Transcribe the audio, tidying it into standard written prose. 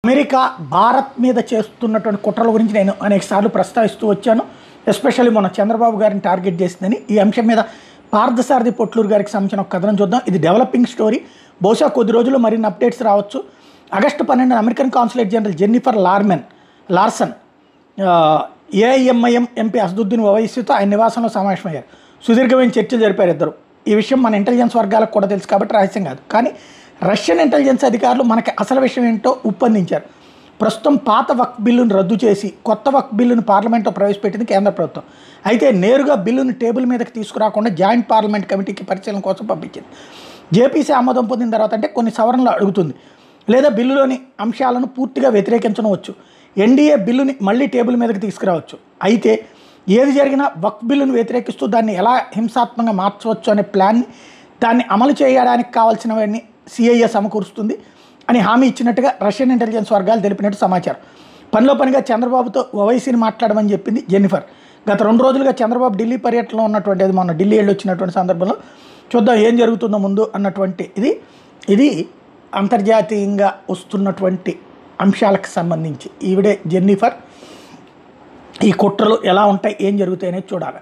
America Bharat మీద చేస్తున్నటువంటి కుట్రల గురించి నేను అనేకసార్లు ప్రస్తావిస్తూ వచ్చాను. ఎస్పెషల్లీ మొన్న చంద్రబాబు గారిని టార్గెట్ చేసిందని. ఈ అంశం మీద పార్థసారథి పొట్లూరు గారికి సంబంధించిన ఒక కథనం చూద్దాం. ఇది డెవలపింగ్ స్టోరీ. బహుశా కొద్ది రోజుల్లో మరిన్ని అప్డేట్స్ రావచ్చు. August 12 American consulate general Jennifer Larson AIMIM MP Asaduddin ఓవైసీతో ఆయన నివాసంలో సమావేశమయ్యారు. సుదీర్ఘమైన చర్చలు జరిపారు ఇద్దరు. ఈ విషయం మన ఇంటెలిజెన్స్ వర్గాలకు కూడా తెలుసు కాబట్టి రహస్యం కాదు. కానీ రష్యన్ ఇంటెలిజెన్స్ అధికారులు మనకి అసలు విషయం ఏంటో ఉప్పందించారు. ప్రస్తుతం పాత వక్ఫ్ బిల్లును రద్దు చేసి కొత్త వక్ఫ్ బిల్లును పార్లమెంట్లో ప్రవేశపెట్టింది కేంద్ర ప్రభుత్వం. అయితే నేరుగా బిల్లును టేబుల్ మీదకి తీసుకురాకుండా జాయింట్ పార్లమెంట్ కమిటీకి పరిశీలన కోసం పంపించింది. జేపీసీ ఆమోదం పొందిన తర్వాత అంటే కొన్ని సవరణలు అడుగుతుంది, లేదా బిల్లులోని అంశాలను పూర్తిగా వ్యతిరేకించవచ్చు. ఎన్డీఏ బిల్లుని మళ్ళీ టేబుల్ మీదకి తీసుకురావచ్చు. అయితే ఏది జరిగినా వక్ఫ్ బిల్లును వ్యతిరేకిస్తూ దాన్ని ఎలా హింసాత్మకంగా మార్చవచ్చు అనే ప్లాన్ని, దాన్ని అమలు చేయడానికి కావాల్సినవన్నీ సిఐఏ సమకూరుస్తుంది అని హామీ ఇచ్చినట్టుగా రష్యన్ ఇంటెలిజెన్స్ వర్గాలు తెలిపినట్టు సమాచారం. పనిలో పనిగా చంద్రబాబుతో ఓవైసీని మాట్లాడమని చెప్పింది జెన్నిఫర్. గత 2 రోజులుగా చంద్రబాబు ఢిల్లీ పర్యటనలో ఉన్నటువంటి, అది మొన్న ఢిల్లీ వెళ్ళి వచ్చినటువంటి సందర్భంలో చూద్దాం ఏం జరుగుతుందో ముందు అన్నటువంటి ఇది అంతర్జాతీయంగా వస్తున్నటువంటి అంశాలకు సంబంధించి ఈవిడే జెన్నిఫర్. ఈ కుట్రలు ఎలా ఉంటాయి, ఏం జరుగుతాయి అనేది చూడాలి.